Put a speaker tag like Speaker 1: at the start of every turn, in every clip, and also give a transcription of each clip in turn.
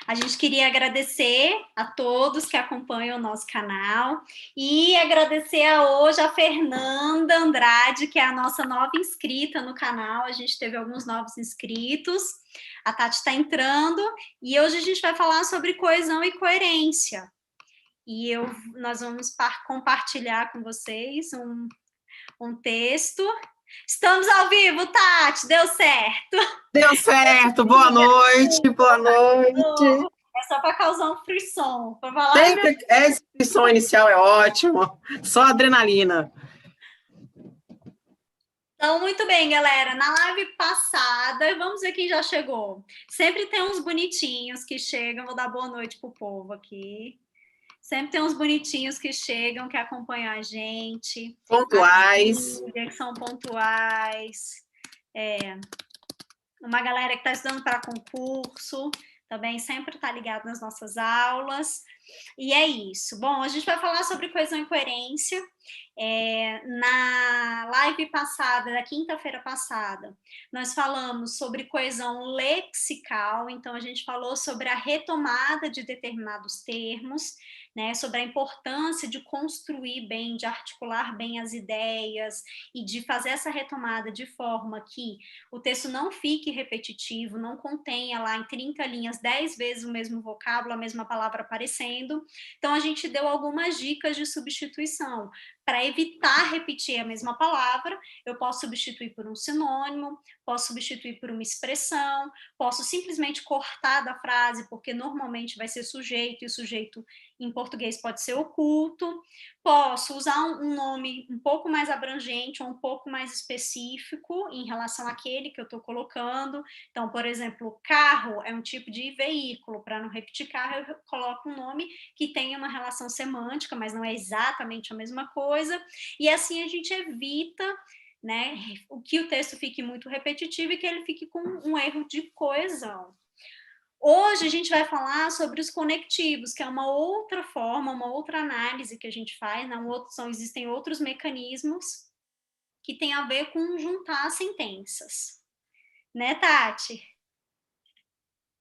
Speaker 1: A gente queria agradecer a todos que acompanham o nosso canal e agradecer hoje a Fernanda Andrade, que é a nossa nova inscrita no canal. A gente teve alguns novos inscritos, a Tati está entrando e hoje a gente vai falar sobre coesão e coerência. E nós vamos compartilhar com vocês um texto. Estamos ao vivo, Tati, deu certo.
Speaker 2: Deu certo, boa noite, boa noite.
Speaker 1: É só para causar um frisson. Para falar,
Speaker 2: Sempre a inscrição inicial é ótima, só adrenalina.
Speaker 1: Então, muito bem, galera. Na live passada, vamos ver quem já chegou. Sempre tem uns bonitinhos que chegam. Vou dar boa noite pro povo aqui. Sempre tem uns bonitinhos que chegam, que acompanham a gente.
Speaker 2: Pontuais.
Speaker 1: Que são pontuais. Uma galera que está estudando para concurso, também sempre está ligado nas nossas aulas. E é isso. Bom, a gente vai falar sobre coesão e coerência. Na live passada, da quinta-feira passada, nós falamos sobre coesão lexical, então a gente falou sobre a retomada de determinados termos, né, sobre a importância de construir bem, de articular bem as ideias e de fazer essa retomada de forma que o texto não fique repetitivo, não contenha lá em 30 linhas 10 vezes o mesmo vocábulo, a mesma palavra aparecendo. Então, a gente deu algumas dicas de substituição. Para evitar repetir a mesma palavra, eu posso substituir por um sinônimo, posso substituir por uma expressão, posso simplesmente cortar da frase, porque normalmente vai ser sujeito, e o sujeito em português pode ser oculto. Posso usar um nome um pouco mais abrangente ou um pouco mais específico em relação àquele que eu estou colocando. Então, por exemplo, carro é um tipo de veículo. Para não repetir carro, eu coloco um nome que tenha uma relação semântica, mas não é exatamente a mesma coisa. E assim a gente evita, né, que o texto fique muito repetitivo e que ele fique com um erro de coesão. Hoje a gente vai falar sobre os conectivos, que é uma outra forma, uma outra análise que a gente faz, né? Existem outros mecanismos que tem a ver com juntar sentenças. Né, Tati?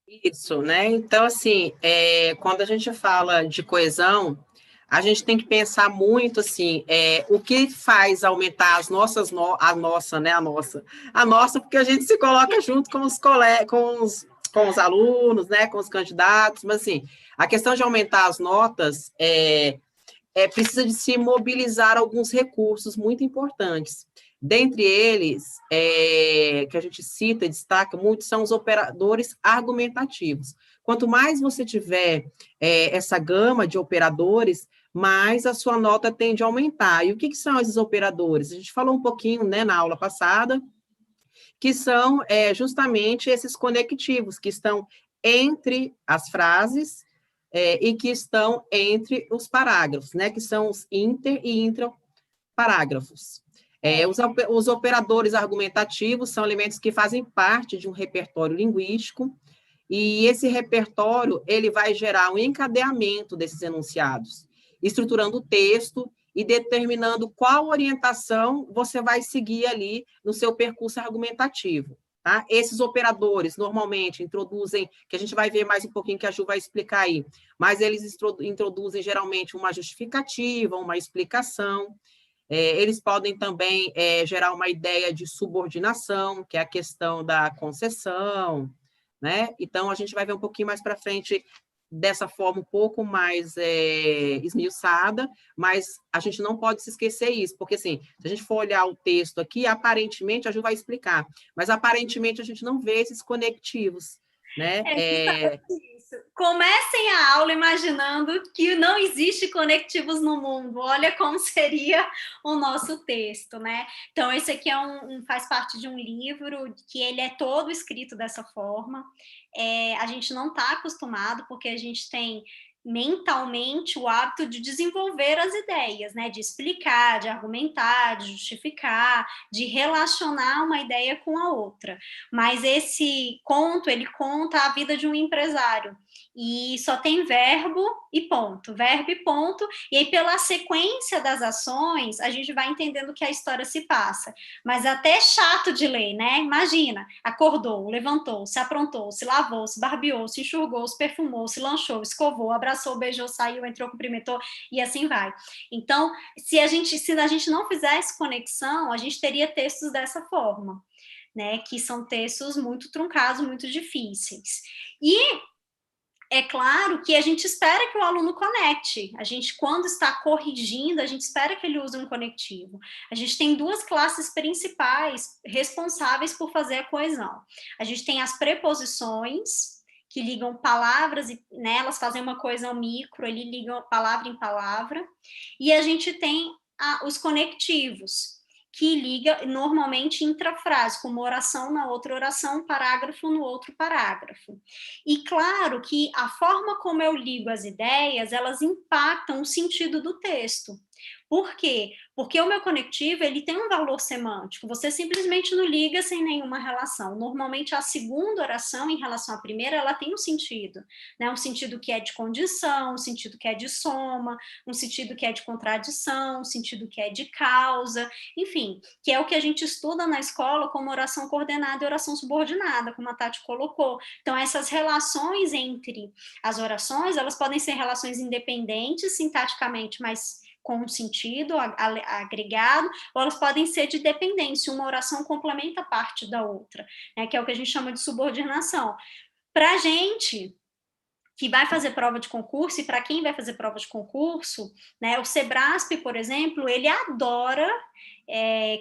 Speaker 2: Isso, né? Então, assim, quando a gente fala de coesão, a gente tem que pensar muito, assim, o que faz aumentar a nossa, porque a gente se coloca junto com os colegas, com os alunos, né, com os candidatos, mas, assim, a questão de aumentar as notas precisa de se mobilizar alguns recursos muito importantes. Dentre eles, que a gente cita e destaca muito, são os operadores argumentativos. Quanto mais você tiver essa gama de operadores, mais a sua nota tende a aumentar. E o que são esses operadores? A gente falou um pouquinho, né, na aula passada, que são justamente esses conectivos que estão entre as frases e que estão entre os parágrafos, né, que são os inter e intraparágrafos. Os operadores argumentativos são elementos que fazem parte de um repertório linguístico, e esse repertório ele vai gerar um encadeamento desses enunciados, estruturando o texto e determinando qual orientação você vai seguir ali no seu percurso argumentativo. Tá? Esses operadores, normalmente, introduzem, que a gente vai ver mais um pouquinho que a Ju vai explicar aí, mas eles introduzem, geralmente, uma justificativa, uma explicação. Eles podem também gerar uma ideia de subordinação, que é a questão da concessão, né? Então, a gente vai ver um pouquinho mais para frente dessa forma um pouco mais esmiuçada, mas a gente não pode se esquecer isso, porque, assim, se a gente for olhar o texto aqui, aparentemente, a Ju vai explicar, mas, aparentemente, a gente não vê esses conectivos, né?
Speaker 1: Isso. Comecem a aula imaginando que não existe conectivos no mundo. Olha como seria o nosso texto, né? Então, esse aqui faz parte de um livro que ele é todo escrito dessa forma. A gente não está acostumado, porque a gente tem mentalmente o hábito de desenvolver as ideias, né? De explicar, de argumentar, de justificar, de relacionar uma ideia com a outra. Mas esse conto, ele conta a vida de um empresário. E só tem verbo e ponto, e aí pela sequência das ações, a gente vai entendendo que a história se passa. Mas até é chato de ler, né? Imagina, acordou, levantou, se aprontou, se lavou, se barbeou, se enxugou, se perfumou, se lanchou, escovou, abraçou, beijou, saiu, entrou, cumprimentou, e assim vai. Então, se a gente não fizesse conexão, a gente teria textos dessa forma, né? Que são textos muito truncados, muito difíceis. E é claro que a gente espera que o aluno conecte. A gente, quando está corrigindo, a gente espera que ele use um conectivo. A gente tem duas classes principais responsáveis por fazer a coesão. A gente tem as preposições, que ligam palavras, né, elas fazem uma coesão micro, ele ligam palavra em palavra. E a gente tem os conectivos, que liga normalmente intrafrase, com uma oração na outra oração, um parágrafo no outro parágrafo. E claro que a forma como eu ligo as ideias, elas impactam o sentido do texto. Por quê? Porque o meu conectivo, ele tem um valor semântico, você simplesmente não liga sem nenhuma relação. Normalmente, a segunda oração, em relação à primeira, ela tem um sentido, né? Um sentido que é de condição, um sentido que é de soma, um sentido que é de contradição, um sentido que é de causa, enfim, que é o que a gente estuda na escola como oração coordenada e oração subordinada, como a Tati colocou. Então, essas relações entre as orações, elas podem ser relações independentes, sintaticamente, mas com um sentido agregado, ou elas podem ser de dependência, uma oração complementa a parte da outra, né, que é o que a gente chama de subordinação. Para a gente que vai fazer prova de concurso, e para quem vai fazer prova de concurso, né, o Sebrasp, por exemplo, ele adora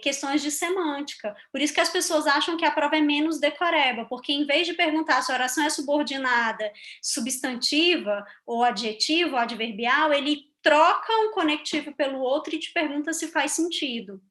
Speaker 1: questões de semântica. Por isso que as pessoas acham que a prova é menos decoreba, porque em vez de perguntar se a oração é subordinada, substantiva, ou adjetiva, ou adverbial, ele troca um conectivo pelo outro e te pergunta se faz sentido.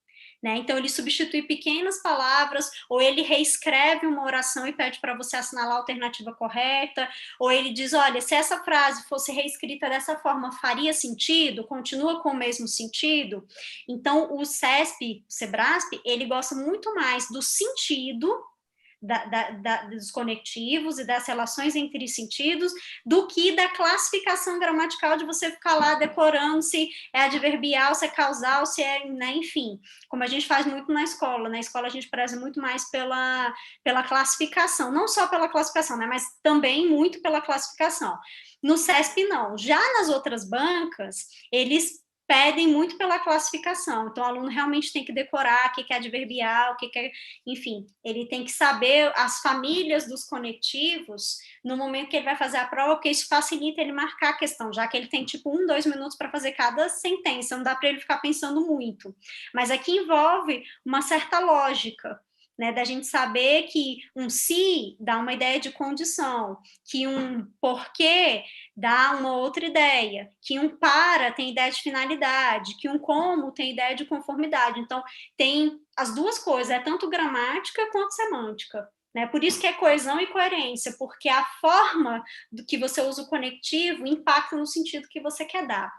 Speaker 1: Né? Então, ele substitui pequenas palavras, ou ele reescreve uma oração e pede para você assinalar a alternativa correta, ou ele diz, olha, se essa frase fosse reescrita dessa forma, faria sentido? Continua com o mesmo sentido? Então, o CESP, o Sebrasp, ele gosta muito mais do sentido dos conectivos e das relações entre sentidos, do que da classificação gramatical de você ficar lá decorando se é adverbial, se é causal, se é, né, enfim, como a gente faz muito na escola. Na escola a gente preza muito mais pela classificação, não só pela classificação, né, mas também muito pela classificação. No CESP, não. Já nas outras bancas, eles pedem muito pela classificação, então o aluno realmente tem que decorar o que é adverbial, o que é, enfim, ele tem que saber as famílias dos conectivos no momento que ele vai fazer a prova, porque isso facilita ele marcar a questão, já que ele tem tipo 2 minutos para fazer cada sentença, não dá para ele ficar pensando muito, mas aqui envolve uma certa lógica, né, da gente saber que um se dá uma ideia de condição, que um porquê dá uma outra ideia, que um para tem ideia de finalidade, que um como tem ideia de conformidade. Então, tem as duas coisas, é tanto gramática quanto semântica. Né? Por isso que é coesão e coerência, porque a forma do que você usa o conectivo impacta no sentido que você quer dar.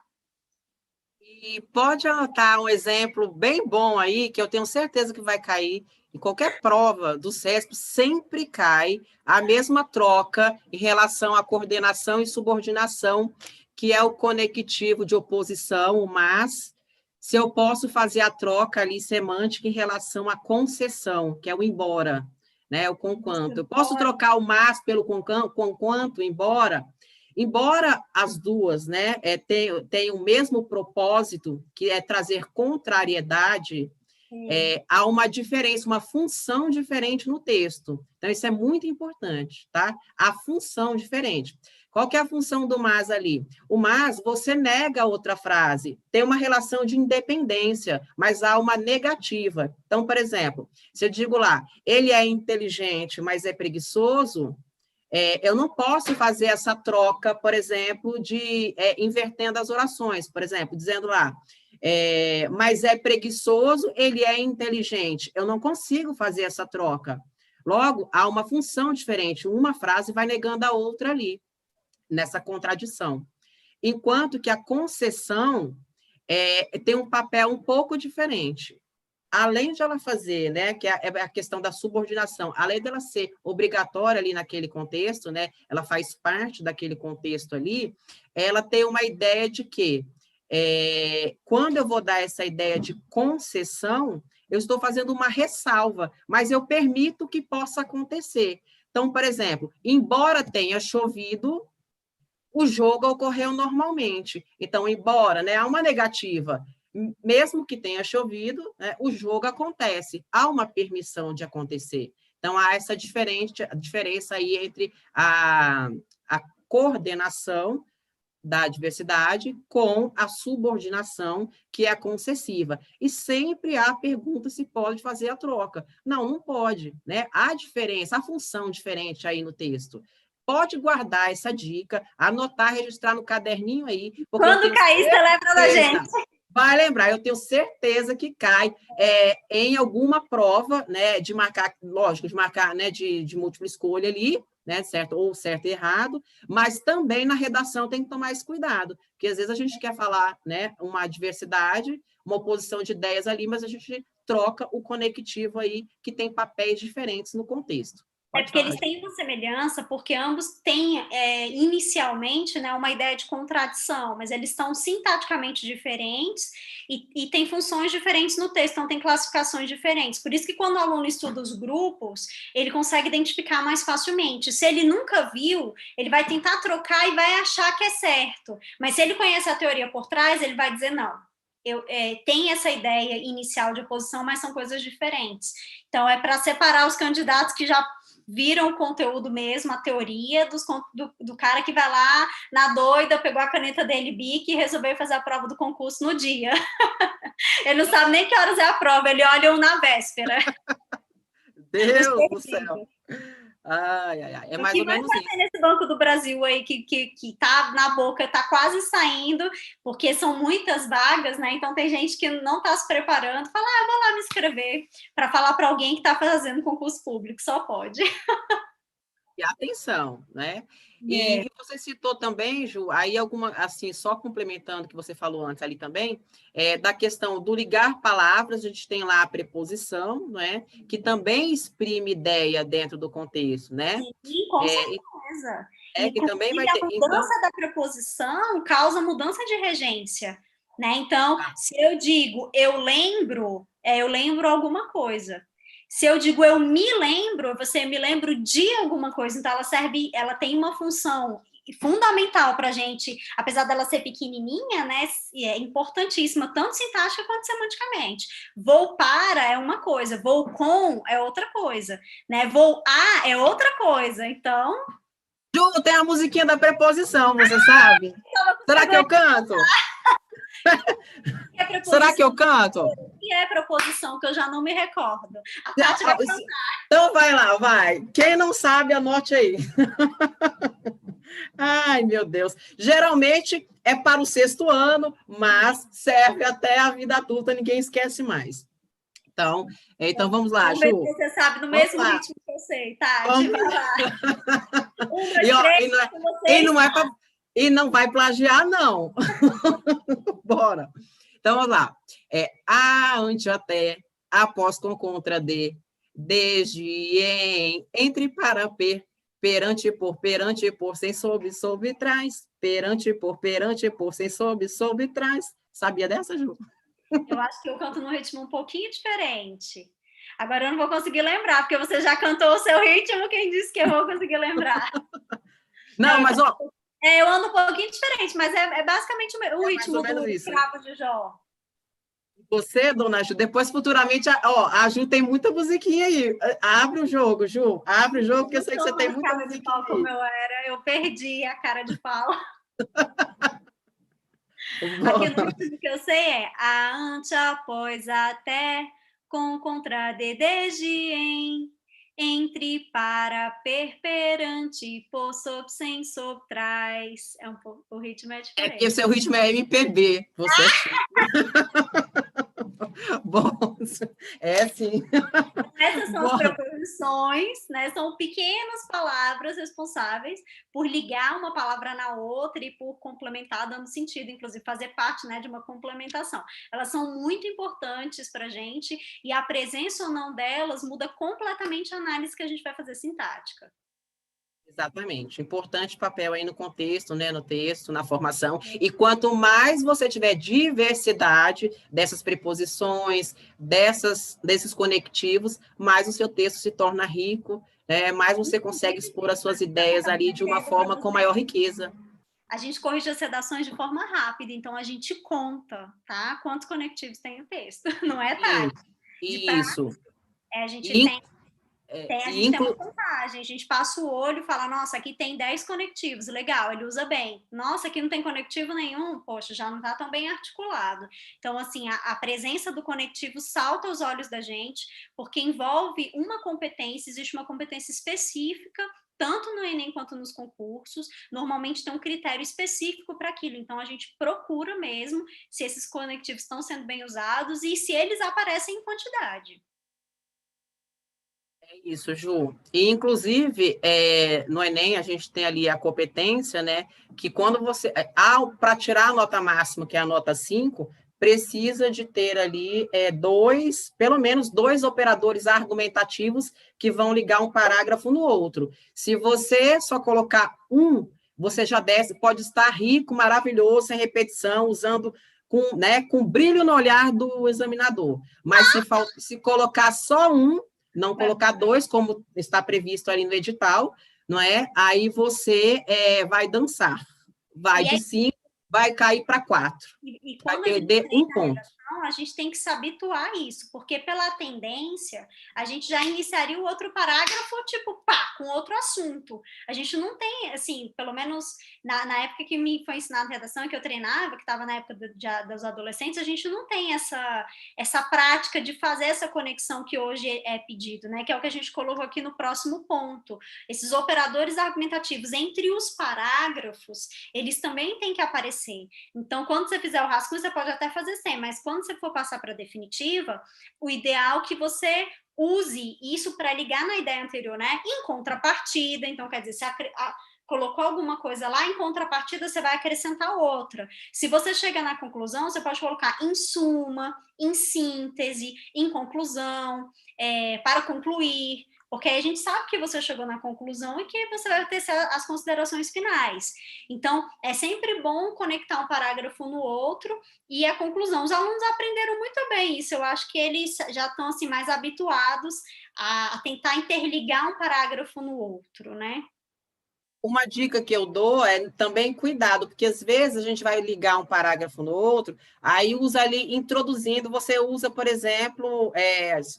Speaker 2: E pode anotar um exemplo bem bom aí, que eu tenho certeza que vai cair. Em qualquer prova do CESP, sempre cai a mesma troca em relação à coordenação e subordinação, que é o conectivo de oposição, o mas, se eu posso fazer a troca ali semântica em relação à concessão, que é o embora, né, o conquanto. Eu posso trocar o mas pelo conquanto, embora as duas, né, tenham o mesmo propósito, que é trazer contrariedade, há uma diferença, uma função diferente no texto. Então, isso é muito importante, tá? A função diferente. Qual que é a função do mas ali? O mas, você nega a outra frase, tem uma relação de independência, mas há uma negativa. Então, por exemplo, se eu digo lá, ele é inteligente, mas é preguiçoso, eu não posso fazer essa troca, por exemplo, de invertendo as orações, por exemplo, dizendo lá, mas é preguiçoso, ele é inteligente. Eu não consigo fazer essa troca. Logo, há uma função diferente. Uma frase vai negando a outra ali, nessa contradição. enquanto que a concessão tem um papel um pouco diferente. Além de ela fazer, né, que é a questão da subordinação, além dela ser obrigatória ali naquele contexto, né, ela faz parte daquele contexto ali, ela tem uma ideia de que, quando eu vou dar essa ideia de concessão, eu estou fazendo uma ressalva, mas eu permito que possa acontecer. Então, por exemplo, embora tenha chovido, o jogo ocorreu normalmente. Então, embora, né, há uma negativa, mesmo que tenha chovido, né, o jogo acontece, há uma permissão de acontecer. Então, há essa diferença aí entre a coordenação da diversidade com a subordinação, que é a concessiva. E sempre há pergunta se pode fazer a troca. Não, não pode, né? Há diferença, há função diferente aí no texto. Pode guardar essa dica, anotar, registrar no caderninho aí.
Speaker 1: Quando cair, você lembra da gente.
Speaker 2: Vai lembrar, eu tenho certeza que cai em alguma prova, né, de marcar, lógico, de marcar, né, de múltipla escolha ali, né, certo ou certo e errado, mas também na redação tem que tomar esse cuidado, porque às vezes a gente quer falar, né, uma diversidade, uma oposição de ideias ali, mas a gente troca o conectivo aí, que tem papéis diferentes no contexto.
Speaker 1: É porque eles têm uma semelhança, porque ambos têm inicialmente, né, uma ideia de contradição, mas eles estão sintaticamente diferentes e têm funções diferentes no texto, então tem classificações diferentes. Por isso que quando o aluno estuda os grupos, ele consegue identificar mais facilmente. Se ele nunca viu, ele vai tentar trocar e vai achar que é certo. Mas se ele conhece a teoria por trás, ele vai dizer não. Tem essa ideia inicial de oposição, mas são coisas diferentes. Então, é para separar os candidatos que já viram o conteúdo mesmo, a teoria do cara que vai lá na doida, pegou a caneta dele Bic e resolveu fazer a prova do concurso no dia. Ele não sabe nem que horas é a prova, ele olha na véspera.
Speaker 2: Deus do céu. Ai, é mais ou menos isso.
Speaker 1: Nesse Banco do Brasil aí que tá na boca, tá quase saindo, porque são muitas vagas, né? Então tem gente que não tá se preparando, fala, eu vou lá me inscrever para falar para alguém que tá fazendo concurso público, só pode.
Speaker 2: E atenção, né? E você citou também, Ju, aí alguma, assim, só complementando o que você falou antes ali também, da questão do ligar palavras, a gente tem lá a preposição, né? Que também exprime ideia dentro do contexto, né?
Speaker 1: Sim, com certeza.
Speaker 2: Que também vai ter.
Speaker 1: A mudança da preposição causa mudança de regência, né? Então, se eu digo eu lembro alguma coisa. Se eu digo eu me lembro, você me lembro de alguma coisa. Então, ela tem uma função fundamental para a gente, apesar dela ser pequenininha, né? É importantíssima, tanto sintática quanto semanticamente. Vou para é uma coisa, vou com é outra coisa, né? Vou a é outra coisa. Então.
Speaker 2: Ju, tem a musiquinha preposição, você sabe? Será que eu canto? Será que eu canto?
Speaker 1: O que é preposição, que eu já não me recordo. A Tati
Speaker 2: vai cantar. Então vai lá, vai. Quem não sabe, anote aí. Ai, meu Deus. Geralmente é para o 6º ano, mas serve até a vida adulta, ninguém esquece mais. Então vamos lá, Ju.
Speaker 1: Você sabe no mesmo ritmo que eu sei, tá?
Speaker 2: Vamos
Speaker 1: lá.
Speaker 2: E não vai plagiar, não. Bora. Então, vamos lá. A, ante, até, após, com, contra, de, desde, em, entre, para, perante, por, sem, sob, trás, perante, por, sem, sob, trás. Sabia dessa, Ju?
Speaker 1: Eu acho que eu canto num ritmo um pouquinho diferente. Agora eu não vou conseguir lembrar, porque você já cantou o seu ritmo, quem disse que eu vou conseguir lembrar?
Speaker 2: Não, mas ó.
Speaker 1: Eu ando um pouquinho diferente, mas é basicamente o ritmo do Escravo de Jó.
Speaker 2: Você, dona Ju, depois futuramente, a Ju tem muita musiquinha aí. Abre o jogo, Ju. Abre o jogo, porque eu sei que você tem muita musiquinha de pau,
Speaker 1: como eu perdi a cara de pau. Aqui no ritmo que eu sei é a, ante, após, até, com, contra, de, desde, em, entre, para, perante, por, sob, sem, sob, trás. É um pouco, o ritmo é diferente.
Speaker 2: Porque o seu ritmo é MPB. Você Bom, é sim.
Speaker 1: Essas são as
Speaker 2: Bom,
Speaker 1: preposições, né? São pequenas palavras responsáveis por ligar uma palavra na outra e por complementar, dando sentido, inclusive fazer parte, né, de uma complementação. Elas são muito importantes para a gente e a presença ou não delas muda completamente a análise que a gente vai fazer sintática.
Speaker 2: exatamente. Importante papel aí no contexto, né, no texto, na formação. E quanto mais você tiver diversidade dessas preposições, desses conectivos, mais o seu texto se torna rico, né, mais você consegue expor as suas ideias ali de uma forma com maior riqueza.
Speaker 1: A gente corrige as redações de forma rápida, então a gente conta, tá? Quantos conectivos tem o texto, não é, Tati? De pra...
Speaker 2: Isso.
Speaker 1: a gente
Speaker 2: E,
Speaker 1: a
Speaker 2: e
Speaker 1: gente tem uma
Speaker 2: inclu...
Speaker 1: contagem, a gente passa o olho e fala, nossa, aqui tem 10 conectivos, legal, ele usa bem. Nossa, aqui não tem conectivo nenhum, poxa, já não está tão bem articulado. Então, assim, a presença do conectivo salta aos olhos da gente, porque envolve uma competência, existe uma competência específica, tanto no Enem quanto nos concursos, normalmente tem um critério específico para aquilo, então a gente procura mesmo se esses conectivos estão sendo bem usados e se eles aparecem em quantidade.
Speaker 2: Isso, Ju. E, inclusive, no Enem, a gente tem ali a competência, né? Que quando você. Para tirar a nota máxima, que é a nota 5, precisa de ter ali pelo menos dois operadores argumentativos que vão ligar um parágrafo no outro. Se você só colocar um, você já desce, pode estar rico, maravilhoso, sem repetição, usando com brilho no olhar do examinador. Mas se colocar só um, não colocar dois, como está previsto ali no edital, não é? Aí você vai dançar. Vai de 5, vai cair para 4.
Speaker 1: E
Speaker 2: Vai
Speaker 1: quando a gente
Speaker 2: perder um ponto.
Speaker 1: a gente tem que se habituar a isso, porque pela tendência, a gente já iniciaria o outro parágrafo, tipo, pá, com outro assunto. A gente não tem, assim, pelo menos na época que me foi ensinado redação, que eu treinava, que estava na época dos adolescentes, a gente não tem essa prática de fazer essa conexão que hoje é pedido, né? Que é o que a gente colocou aqui no próximo ponto. Esses operadores argumentativos entre os parágrafos, eles também têm que aparecer. Então, quando você fizer o rascunho, você pode até fazer sem, mas quando você for passar para a definitiva, o ideal é que você use isso para ligar na ideia anterior, né? Em contrapartida, então quer dizer, se colocou alguma coisa lá, em contrapartida você vai acrescentar outra. Se você chega na conclusão, você pode colocar em suma, em síntese, em conclusão, para concluir, porque aí a gente sabe que você chegou na conclusão e que você vai ter as considerações finais. Então, é sempre bom conectar um parágrafo no outro e a conclusão. Os alunos aprenderam muito bem isso, eu acho que eles já estão assim, mais habituados a tentar interligar um parágrafo no outro, né?
Speaker 2: Uma dica que eu dou é também cuidado, porque às vezes a gente vai ligar um parágrafo no outro, aí usa ali, introduzindo, você usa, por exemplo,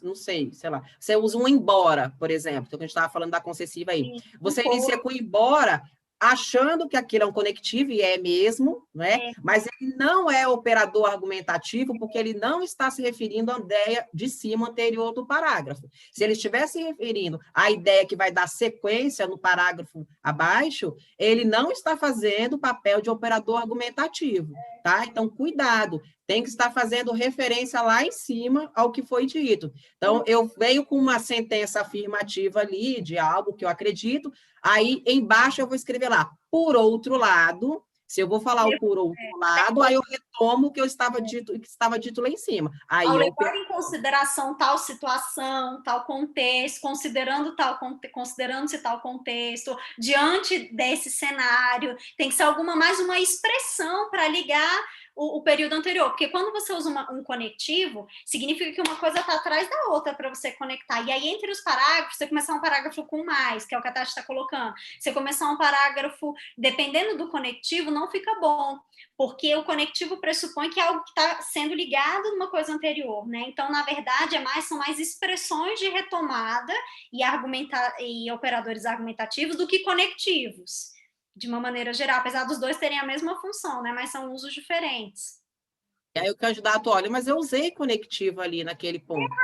Speaker 2: não sei lá, você usa um embora, por exemplo, que a gente estava falando da concessiva aí. Você inicia com embora, achando que aquilo é um conectivo, e é mesmo, né? Mas ele não é operador argumentativo, porque ele não está se referindo à ideia de cima anterior do parágrafo. Se ele estiver se referindo à ideia que vai dar sequência no parágrafo abaixo, ele não está fazendo o papel de operador argumentativo, tá? Então, cuidado, tem que estar fazendo referência lá em cima ao que foi dito. Então, eu venho com uma sentença afirmativa ali de algo que eu acredito, aí embaixo eu vou escrever lá, por outro lado, se eu vou falar o por outro lado, aí eu retomo o que estava dito lá em cima. Aí
Speaker 1: ao levar em consideração tal situação, tal contexto, considerando-se tal contexto, diante desse cenário, tem que ser mais uma expressão para ligar o período anterior, porque quando você usa um conectivo, significa que uma coisa está atrás da outra para você conectar, e aí entre os parágrafos, você começar um parágrafo com mais, que é o que a Tati está colocando, você começar um parágrafo, dependendo do conectivo, não fica bom, porque o conectivo pressupõe que é algo que está sendo ligado numa coisa anterior, né? Então, na verdade, são mais expressões de retomada e operadores argumentativos do que conectivos, de uma maneira geral, apesar dos dois terem a mesma função, né? Mas são usos diferentes.
Speaker 2: E aí o candidato olha, mas eu usei conectivo ali naquele ponto.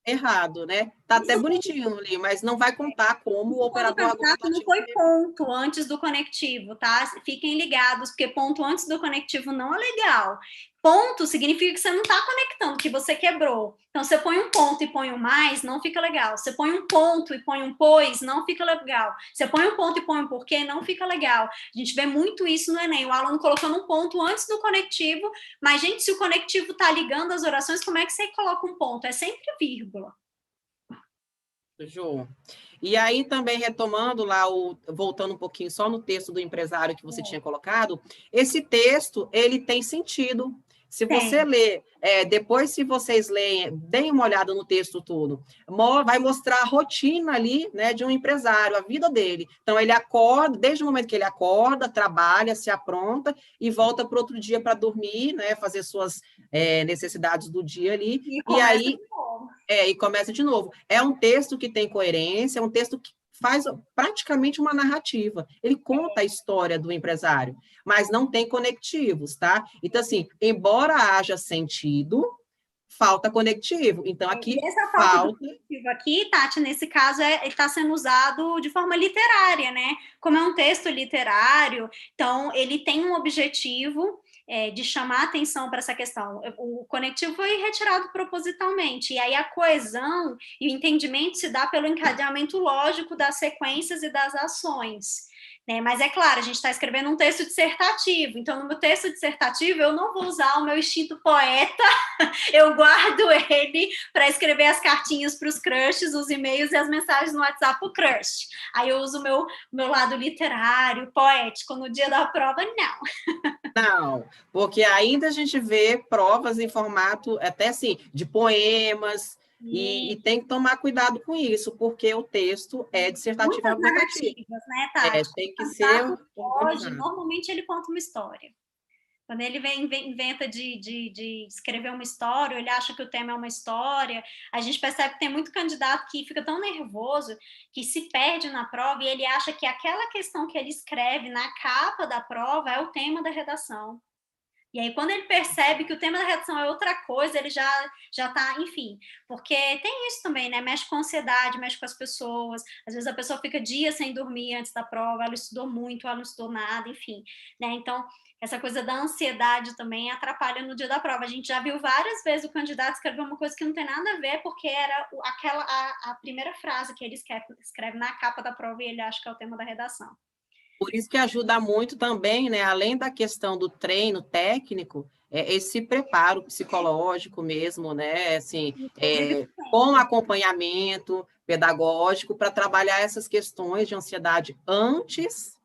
Speaker 2: Errado, né? Tá até bonitinho ali, mas não vai contar como o operador argumentativo.
Speaker 1: Não foi ponto antes do conectivo, tá? Fiquem ligados, porque ponto antes do conectivo não é legal. Ponto significa que você não está conectando, que você quebrou. Então, você põe um ponto e põe um mais, não fica legal. Você põe um ponto e põe um pois, não fica legal. Você põe um ponto e põe um porquê, não fica legal. A gente vê muito isso no Enem, o aluno colocando um ponto antes do conectivo, mas, gente, se o conectivo está ligando as orações, como é que você coloca um ponto? É sempre vírgula.
Speaker 2: Ju. E aí, também retomando lá, voltando um pouquinho só no texto do empresário que você tinha colocado, esse texto, ele tem sentido. Se você ler, depois se vocês leem, deem uma olhada no texto todo, vai mostrar a rotina ali, né, de um empresário, a vida dele. Então, ele acorda, desde o momento que ele acorda, trabalha, se apronta e volta para outro dia para dormir, né, fazer suas necessidades do dia ali. E aí... e começa de novo. É um texto que tem coerência, é um texto que faz praticamente uma narrativa. Ele conta a história do empresário, mas não tem conectivos, tá? Então, assim, embora haja sentido, falta conectivo. Então, aqui
Speaker 1: essa falta do conectivo aqui, Tati, nesse caso, ele está sendo usado de forma literária, né? Como é um texto literário, então ele tem um objetivo de chamar atenção para essa questão. O conectivo foi retirado propositalmente, e aí a coesão e o entendimento se dá pelo encadeamento lógico das sequências e das ações. Né? Mas é claro, a gente está escrevendo um texto dissertativo, então no meu texto dissertativo eu não vou usar o meu instinto poeta, eu guardo ele para escrever as cartinhas para os crushes, os e-mails e as mensagens no WhatsApp para o crush. Aí eu uso o meu lado literário, poético, no dia da prova, não.
Speaker 2: Não, porque ainda a gente vê provas em formato até assim, de poemas, e tem que tomar cuidado com isso, porque o texto é dissertativo argumentativo.
Speaker 1: Né, Tati?
Speaker 2: Tem que ser
Speaker 1: hoje, normalmente ele conta uma história. Quando ele inventa de escrever uma história, ele acha que o tema é uma história, a gente percebe que tem muito candidato que fica tão nervoso que se perde na prova e ele acha que aquela questão que ele escreve na capa da prova é o tema da redação. E aí, quando ele percebe que o tema da redação é outra coisa, ele já tá, enfim, porque tem isso também, né? Mexe com a ansiedade, mexe com as pessoas. Às vezes a pessoa fica dias sem dormir antes da prova, ela estudou muito, ela não estudou nada, enfim, né? Então, essa coisa da ansiedade também atrapalha no dia da prova. A gente já viu várias vezes o candidato escrever uma coisa que não tem nada a ver, porque era a primeira frase que ele escreve na capa da prova e ele acha que é o tema da redação.
Speaker 2: Por isso que ajuda muito também, né, além da questão do treino técnico, esse preparo psicológico mesmo, né, assim, com acompanhamento pedagógico para trabalhar essas questões de ansiedade antes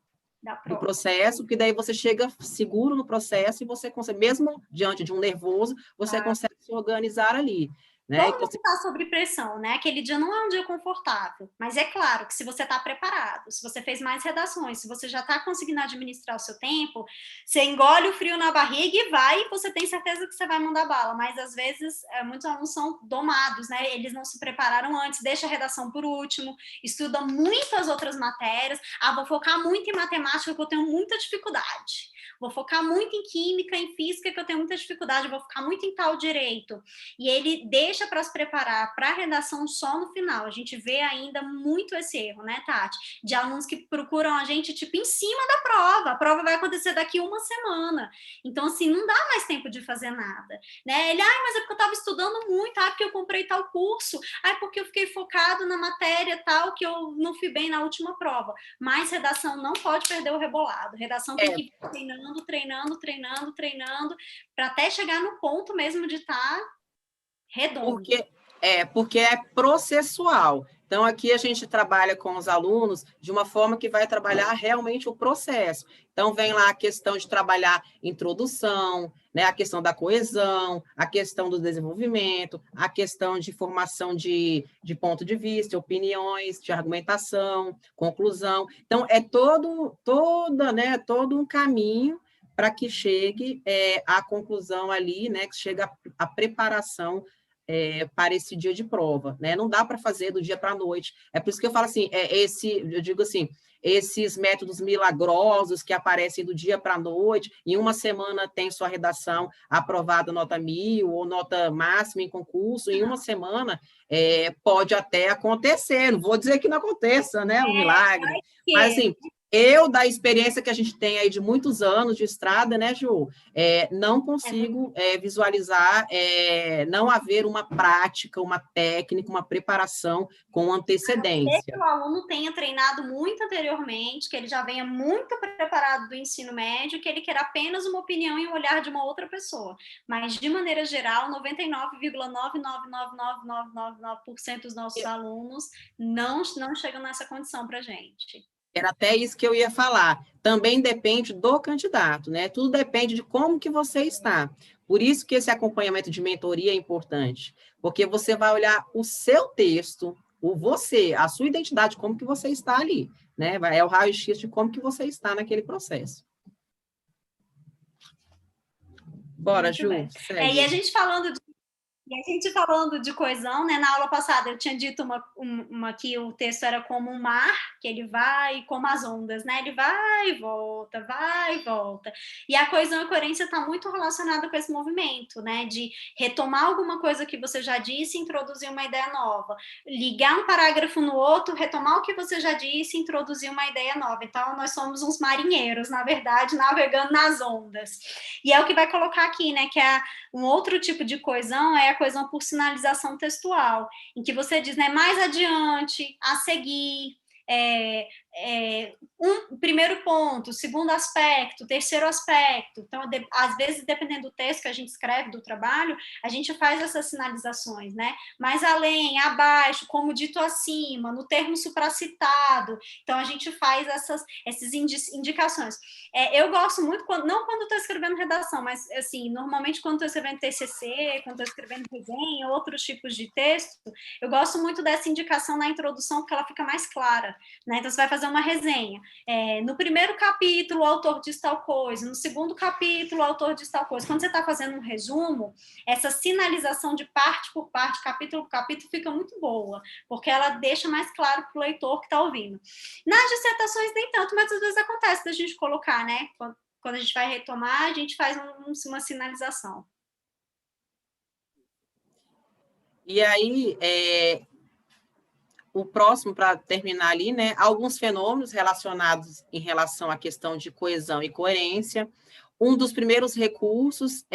Speaker 2: do processo, porque daí você chega seguro no processo e você consegue, mesmo diante de um nervoso, você consegue se organizar ali. Né?
Speaker 1: Todo mundo está sob pressão, né? Aquele dia não é um dia confortável, mas é claro que se você está preparado, se você fez mais redações, se você já está conseguindo administrar o seu tempo, você engole o frio na barriga e vai, e você tem certeza que você vai mandar bala, mas às vezes muitos alunos são domados, né? Eles não se prepararam antes, deixa a redação por último, estudam muitas outras matérias, vou focar muito em matemática que eu tenho muita dificuldade. Vou focar muito em química, em física, que eu tenho muita dificuldade, vou focar muito em tal direito. E ele deixa para se preparar para a redação só no final. A gente vê ainda muito esse erro, né, Tati? De alunos que procuram a gente, tipo, em cima da prova. A prova vai acontecer daqui uma semana. Então, assim, não dá mais tempo de fazer nada. Né? Ele, mas é porque eu estava estudando muito, porque eu comprei tal curso, porque eu fiquei focado na matéria tal, que eu não fui bem na última prova. Mas redação não pode perder o rebolado. Redação tem que ir treinando, para até chegar no ponto mesmo de estar redondo.
Speaker 2: Porque é processual. Então, aqui a gente trabalha com os alunos de uma forma que vai trabalhar realmente o processo. Então, vem lá a questão de trabalhar introdução, né, a questão da coesão, a questão do desenvolvimento, a questão de formação de ponto de vista, opiniões, de argumentação, conclusão. Então, é todo um caminho para que chegue à conclusão ali, né, que chega a preparação para esse dia de prova, né? Não dá para fazer do dia para a noite. É por isso que eu falo assim, eu digo assim, esses métodos milagrosos que aparecem do dia para a noite, em uma semana tem sua redação aprovada nota 1000 ou nota máxima em concurso, em uma semana pode até acontecer, não vou dizer que não aconteça, né, um milagre, mas assim, Eu, da experiência que a gente tem aí de muitos anos de estrada, né, Ju, não consigo visualizar não haver uma prática, uma técnica, uma preparação com antecedência.
Speaker 1: Que o aluno tenha treinado muito anteriormente, que ele já venha muito preparado do ensino médio, que ele queira apenas uma opinião e um olhar de uma outra pessoa. Mas, de maneira geral, 99,9999999% dos nossos alunos não chegam nessa condição para a gente.
Speaker 2: Era até isso que eu ia falar. Também depende do candidato, né? Tudo depende de como que você está. Por isso que esse acompanhamento de mentoria é importante, porque você vai olhar o seu texto, o você, a sua identidade, como que você está ali, né? É o raio-x de como que você está naquele processo. Bora,
Speaker 1: Muito
Speaker 2: Ju,
Speaker 1: bem.
Speaker 2: segue.
Speaker 1: E a gente falando de coesão, né? Na aula passada eu tinha dito uma que o texto era como um mar, que ele vai como as ondas, né? Ele vai e volta, vai e volta. E a coesão e a coerência está muito relacionada com esse movimento, né? De retomar alguma coisa que você já disse e introduzir uma ideia nova. Ligar um parágrafo no outro, retomar o que você já disse e introduzir uma ideia nova. Então, nós somos uns marinheiros, na verdade, navegando nas ondas. E é o que vai colocar aqui, né? Que é um outro tipo de coesão é a coesão por sinalização textual, em que você diz, né, mais adiante, a seguir, primeiro ponto, segundo aspecto, terceiro aspecto. Então, às vezes, dependendo do texto que a gente escreve, do trabalho, a gente faz essas sinalizações, né? Mais além, abaixo, como dito acima, no termo supracitado. Então, a gente faz essas indicações. Eu gosto muito, não quando estou escrevendo redação, mas, assim, normalmente quando estou escrevendo TCC, quando estou escrevendo resenha, outros tipos de texto, eu gosto muito dessa indicação na introdução, porque ela fica mais clara, né? Então, você vai fazer uma resenha. No primeiro capítulo, o autor diz tal coisa, no segundo capítulo, o autor diz tal coisa. Quando você está fazendo um resumo, essa sinalização de parte por parte, capítulo por capítulo, fica muito boa, porque ela deixa mais claro para o leitor que está ouvindo. Nas dissertações, nem tanto, mas às vezes acontece da gente colocar, né? Quando a gente vai retomar, a gente faz uma sinalização.
Speaker 2: E aí, o próximo, para terminar ali, né? Alguns fenômenos relacionados em relação à questão de coesão e coerência. Um dos primeiros recursos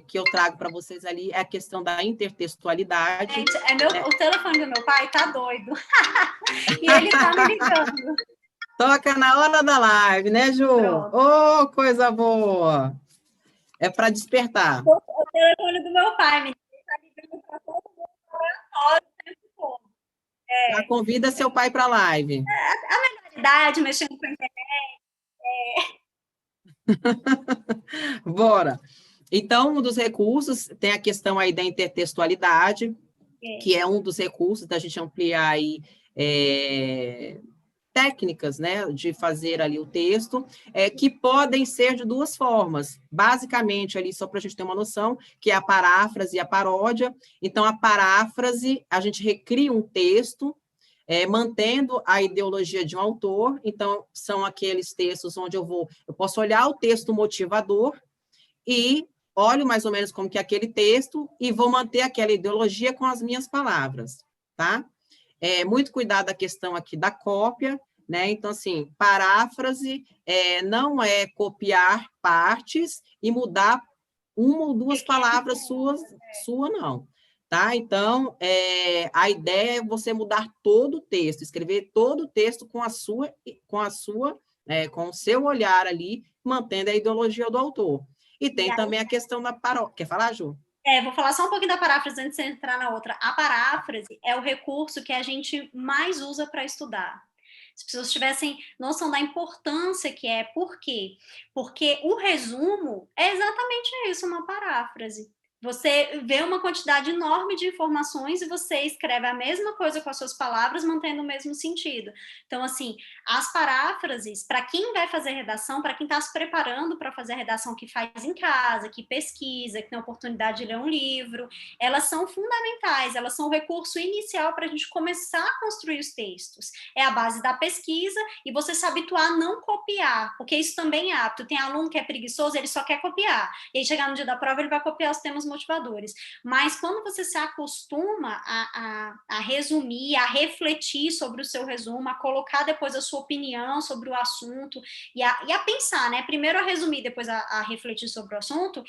Speaker 2: que eu trago para vocês ali é a questão da intertextualidade.
Speaker 1: Gente, o telefone do meu pai tá doido. E ele tá me ligando.
Speaker 2: Toca na hora da live, né, Ju? Oh, coisa boa! É para despertar.
Speaker 1: O telefone do meu pai, me tá ligando para todo mundo o tempo todo.
Speaker 2: Já convida seu pai para a live.
Speaker 1: A menor idade, mexendo com a internet.
Speaker 2: Bora. Então, um dos recursos tem a questão aí da intertextualidade, que é um dos recursos da gente ampliar aí técnicas, né, de fazer ali o texto, que podem ser de duas formas. Basicamente, ali, só para a gente ter uma noção, que é a paráfrase e a paródia. Então, a paráfrase, a gente recria um texto, mantendo a ideologia de um autor. Então, são aqueles textos onde eu posso olhar o texto motivador e olho mais ou menos como que é aquele texto e vou manter aquela ideologia com as minhas palavras, tá? Muito cuidado a questão aqui da cópia, né? Então, assim, paráfrase não é copiar partes e mudar uma ou duas palavras sua não, tá? Então, a ideia é você mudar todo o texto, escrever todo o texto com o seu olhar ali, mantendo a ideologia do autor. E tem também a questão da paródia. Quer falar, Ju?
Speaker 1: Vou falar só um pouquinho da paráfrase antes de entrar na outra. A paráfrase é o recurso que a gente mais usa para estudar. Se as pessoas tivessem noção da importância que é, por quê? Porque o resumo é exatamente isso, uma paráfrase. Você vê uma quantidade enorme de informações e você escreve a mesma coisa com as suas palavras, mantendo o mesmo sentido. Então, assim, as paráfrases, para quem vai fazer redação, para quem está se preparando para fazer a redação que faz em casa, que pesquisa, que tem a oportunidade de ler um livro, elas são fundamentais, elas são o recurso inicial para a gente começar a construir os textos. É a base da pesquisa e você se habituar a não copiar, porque isso também é apto. Tem aluno que é preguiçoso, ele só quer copiar. E aí, chegar no dia da prova, ele vai copiar os temas motivadores. Mas quando você se acostuma a resumir, a refletir sobre o seu resumo, a colocar depois a sua opinião sobre o assunto e a pensar, né? Primeiro a resumir, depois a refletir sobre o assunto,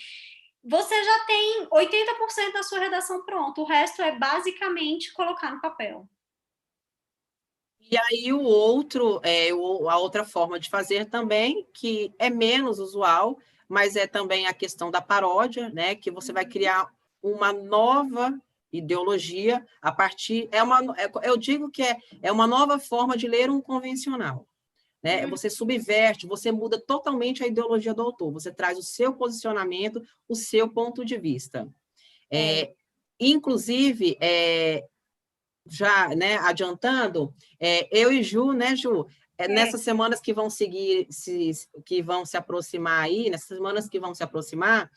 Speaker 1: você já tem 80% da sua redação pronta. O resto é basicamente colocar no papel.
Speaker 2: E aí o outro, a outra forma de fazer também, que é menos usual, mas é também a questão da paródia, né? Que você vai criar uma nova ideologia a partir. Eu digo que é uma nova forma de ler um convencional. Né? Você subverte, você muda totalmente a ideologia do autor, você traz o seu posicionamento, o seu ponto de vista. Inclusive, já, né, adiantando, eu e Ju, né, Ju, nessas semanas que vão seguir, que vão se aproximar aí, nessas semanas que vão se aproximar,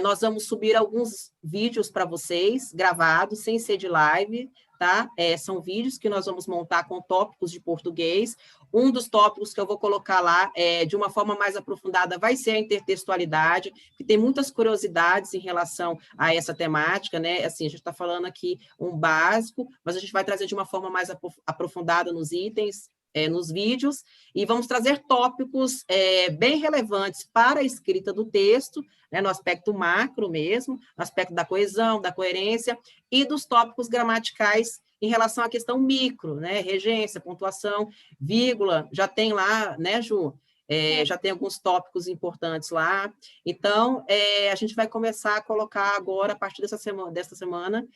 Speaker 2: nós vamos subir alguns vídeos para vocês, gravados, sem ser de live, tá? São vídeos que nós vamos montar com tópicos de português. Um dos tópicos que eu vou colocar lá, de uma forma mais aprofundada, vai ser a intertextualidade, que tem muitas curiosidades em relação a essa temática, né? Assim, a gente está falando aqui um básico, mas a gente vai trazer de uma forma mais aprofundada nos itens, nos vídeos, e vamos trazer tópicos bem relevantes para a escrita do texto, né, no aspecto macro mesmo, no aspecto da coesão, da coerência, e dos tópicos gramaticais em relação à questão micro, né, regência, pontuação, vírgula, já tem lá, né, Ju? Já tem alguns tópicos importantes lá. Então, a gente vai começar a colocar agora, a partir desta semana,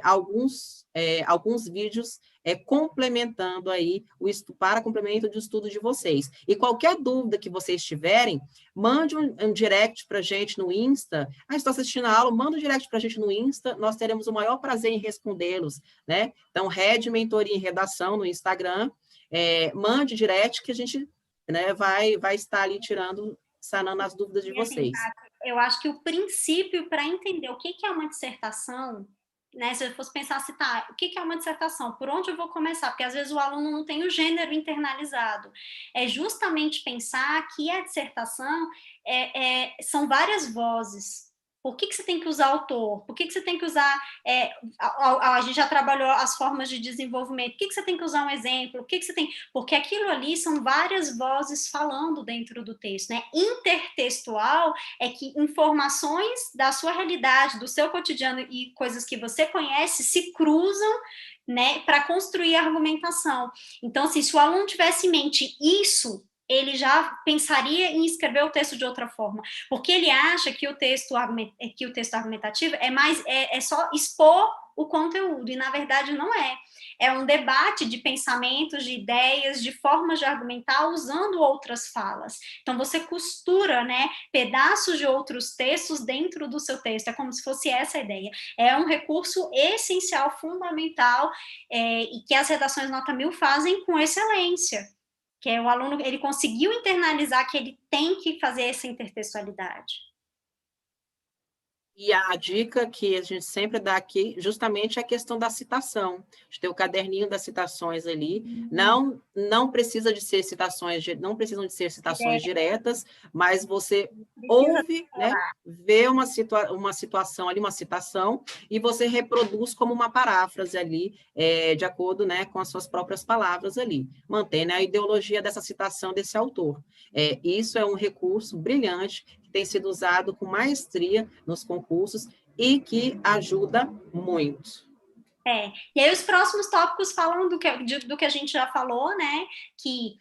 Speaker 2: alguns vídeos complementando aí para complemento de estudo de vocês. E qualquer dúvida que vocês tiverem, mande um direct para a gente no Insta. Estou assistindo a aula, manda um direct para a gente no Insta, nós teremos o maior prazer em respondê-los, né? Então, Red Mentoria em Redação no Instagram, mande direct que a gente, né, vai estar ali sanando as dúvidas de vocês.
Speaker 1: Eu acho que o princípio para entender o que é uma dissertação, né, se eu fosse pensar assim, tá, o que é uma dissertação? Por onde eu vou começar? Porque às vezes o aluno não tem o gênero internalizado. É justamente pensar que a dissertação são várias vozes. Por que você tem que usar autor? Por que você tem que usar... a gente já trabalhou as formas de desenvolvimento. Por que você tem que usar um exemplo? Por que você tem... Porque aquilo ali são várias vozes falando dentro do texto, né? Intertextual é que informações da sua realidade, do seu cotidiano e coisas que você conhece se cruzam, né, para construir a argumentação. Então, assim, se o aluno tivesse em mente isso, ele já pensaria em escrever o texto de outra forma, porque ele acha que o texto argumentativo é só expor o conteúdo, e na verdade não é. É um debate de pensamentos, de ideias, de formas de argumentar usando outras falas. Então você costura, né, pedaços de outros textos dentro do seu texto, é como se fosse essa a ideia. É um recurso essencial, fundamental, e que as redações nota 1000 fazem com excelência. Que é o aluno, ele conseguiu internalizar que ele tem que fazer essa intertextualidade.
Speaker 2: E a dica que a gente sempre dá aqui, justamente, é a questão da citação. A gente tem o caderninho das citações ali. Não precisa de ser citações, não precisam de ser citações diretas, mas você ouve, né, vê uma situação ali, uma citação, e você reproduz como uma paráfrase ali, de acordo, né, com as suas próprias palavras ali. Mantém, né, a ideologia dessa citação desse autor. Isso é um recurso brilhante, tem sido usado com maestria nos concursos e que ajuda muito.
Speaker 1: E aí os próximos tópicos falam do que a gente já falou, né? Que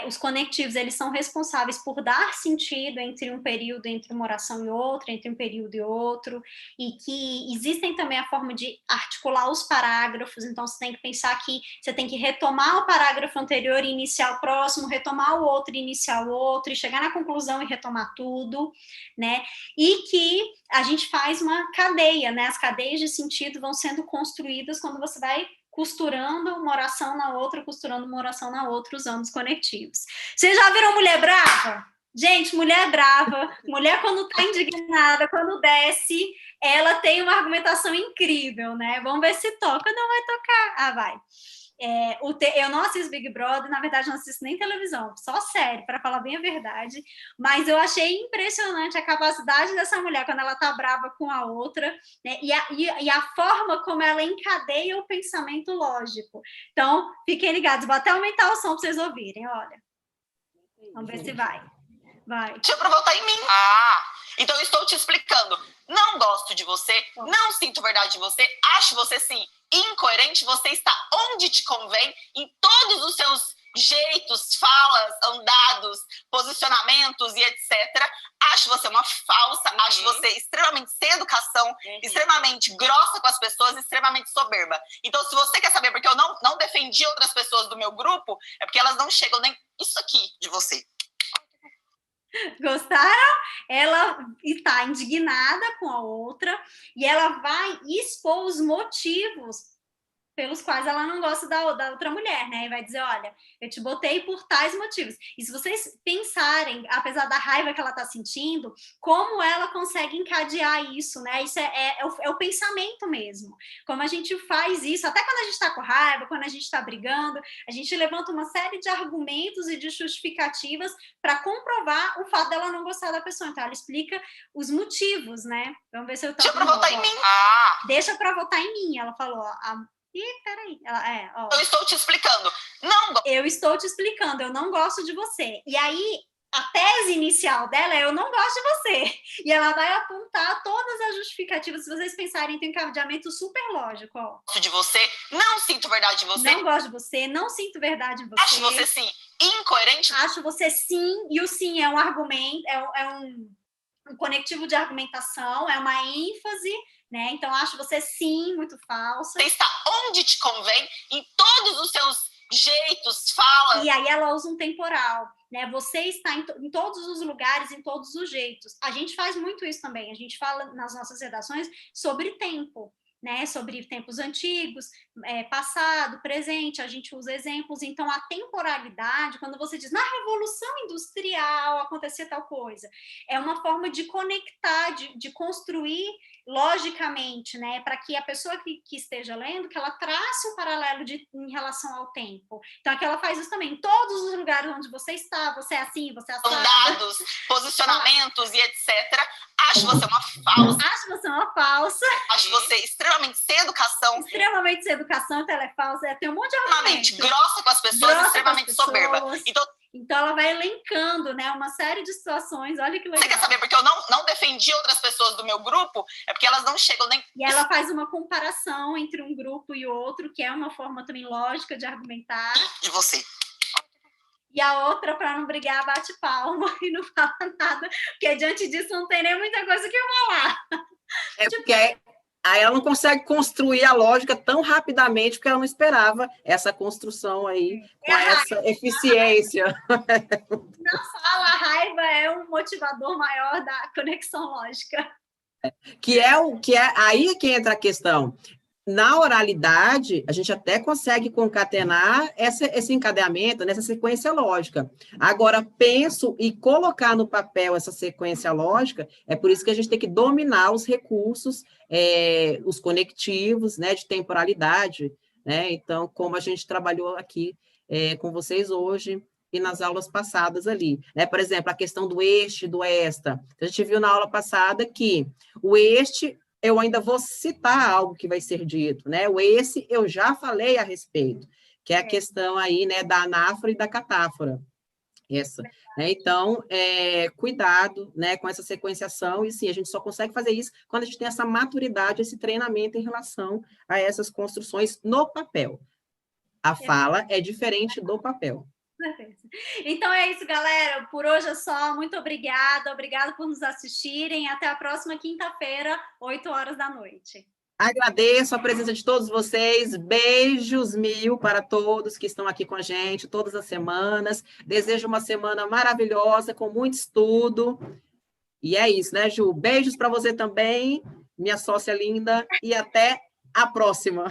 Speaker 1: os conectivos, eles são responsáveis por dar sentido entre um período, entre uma oração e outra, entre um período e outro, e que existem também a forma de articular os parágrafos. Então você tem que pensar que você tem que retomar o parágrafo anterior e iniciar o próximo, retomar o outro e iniciar o outro, e chegar na conclusão e retomar tudo, né? E que a gente faz uma cadeia, né? As cadeias de sentido vão sendo construídas quando você vai costurando uma oração na outra, costurando uma oração na outra, usando os conectivos. Vocês já viram mulher brava? Gente, mulher brava, mulher quando tá indignada, quando desce, ela tem uma argumentação incrível, né? Vamos ver se toca. Não vai tocar. Vai. Eu não assisto Big Brother, na verdade não assisto nem televisão, só série, para falar bem a verdade, mas eu achei impressionante a capacidade dessa mulher quando ela tá brava com a outra, né? E a forma como ela encadeia o pensamento lógico. Então, fiquem ligados, vou até aumentar o som para vocês ouvirem, olha. Vamos ver se vai.
Speaker 3: Deixa pra votar em mim. Ah, então eu estou te explicando. Não gosto de você, não sinto verdade de você, acho você sim incoerente, você está onde te convém, em todos os seus jeitos, falas, andados, posicionamentos e etc. Acho você uma falsa, acho você extremamente sem educação, extremamente grossa com as pessoas, extremamente soberba. Então, se você quer saber porque eu não defendi outras pessoas do meu grupo, é porque elas não chegam nem isso aqui de você.
Speaker 1: Gostaram? Ela está indignada com a outra e ela vai expor os motivos pelos quais ela não gosta da outra mulher, né? E vai dizer, olha, eu te botei por tais motivos. E se vocês pensarem, apesar da raiva que ela tá sentindo, como ela consegue encadear isso, né? Isso é o pensamento mesmo. Como a gente faz isso, até quando a gente tá com raiva, quando a gente tá brigando, a gente levanta uma série de argumentos e de justificativas para comprovar o fato dela não gostar da pessoa. Então, ela explica os motivos, né? Vamos ver se eu tô...
Speaker 3: Deixa pra votar em mim.
Speaker 1: Deixa pra votar em mim, ela falou, ó. Peraí.
Speaker 3: Eu estou te explicando.
Speaker 1: Eu estou te explicando, eu não gosto de você. E aí, a tese inicial dela é eu não gosto de você. E ela vai apontar todas as justificativas. Se vocês pensarem, tem um encadeamento super lógico. Ó.
Speaker 3: Gosto de você, não sinto verdade de você.
Speaker 1: Não gosto de você, não sinto verdade em você.
Speaker 3: Acho você sim incoerente.
Speaker 1: Acho você sim, e o sim é um argumento, é um conectivo de argumentação, é uma ênfase, né? Então, acho você sim muito falsa.
Speaker 3: Você está onde te convém, em todos os seus jeitos, falas.
Speaker 1: E aí ela usa um temporal, né? Você está em todos os lugares, em todos os jeitos. A gente faz muito isso também. A gente fala nas nossas redações sobre tempo, né? Sobre tempos antigos, passado, presente. A gente usa exemplos. Então, a temporalidade, quando você diz na Revolução Industrial acontecia tal coisa, é uma forma de conectar, de construir logicamente, né, para que a pessoa que esteja lendo, que ela trace um paralelo em relação ao tempo. Então, aqui ela faz isso também. Em todos os lugares onde você está, você é assim, você é assado.
Speaker 3: Dados, posicionamentos e etc. Acho você uma falsa.
Speaker 1: Acho você uma falsa.
Speaker 3: Acho você extremamente sem educação.
Speaker 1: Extremamente sem educação, então ela é falsa. Tem um monte de argumento.
Speaker 3: Extremamente grossa com as pessoas, extremamente soberba.
Speaker 1: Então, ela vai elencando, né, uma série de situações. Olha que legal.
Speaker 3: Você quer saber porque eu não defendi outras pessoas do meu grupo? É porque elas não chegam nem...
Speaker 1: E ela faz uma comparação entre um grupo e outro, que é uma forma também lógica de argumentar.
Speaker 3: De você.
Speaker 1: E a outra, para não brigar, bate palma e não fala nada, porque diante disso não tem nem muita coisa que falar.
Speaker 2: É porque aí ela não consegue construir a lógica tão rapidamente, porque ela não esperava essa construção aí, com essa eficiência.
Speaker 1: Não fala, a raiva é um motivador maior da conexão lógica.
Speaker 2: Que é aí que entra a questão. Na oralidade, a gente até consegue concatenar esse encadeamento nessa sequência lógica. Agora, penso e colocar no papel essa sequência lógica, é por isso que a gente tem que dominar os recursos, os conectivos, né, de temporalidade, né? Então, como a gente trabalhou aqui com vocês hoje e nas aulas passadas ali, né? Por exemplo, a questão do este, do esta. A gente viu na aula passada que o este... eu ainda vou citar algo que vai ser dito, né? O esse eu já falei a respeito, que é a questão aí, né, da anáfora e da catáfora. Essa, né? Então, cuidado, né, com essa sequenciação, e sim, a gente só consegue fazer isso quando a gente tem essa maturidade, esse treinamento em relação a essas construções no papel. A fala é diferente do papel.
Speaker 1: Então é isso, galera. Por hoje é só. Muito obrigada. Obrigada por nos assistirem. Até a próxima quinta-feira, 8h da noite.
Speaker 2: Agradeço a presença de todos vocês. Beijos mil para todos que estão aqui com a gente todas as semanas. Desejo uma semana maravilhosa, com muito estudo. E é isso, né, Ju? Beijos para você também, minha sócia linda. E até a próxima.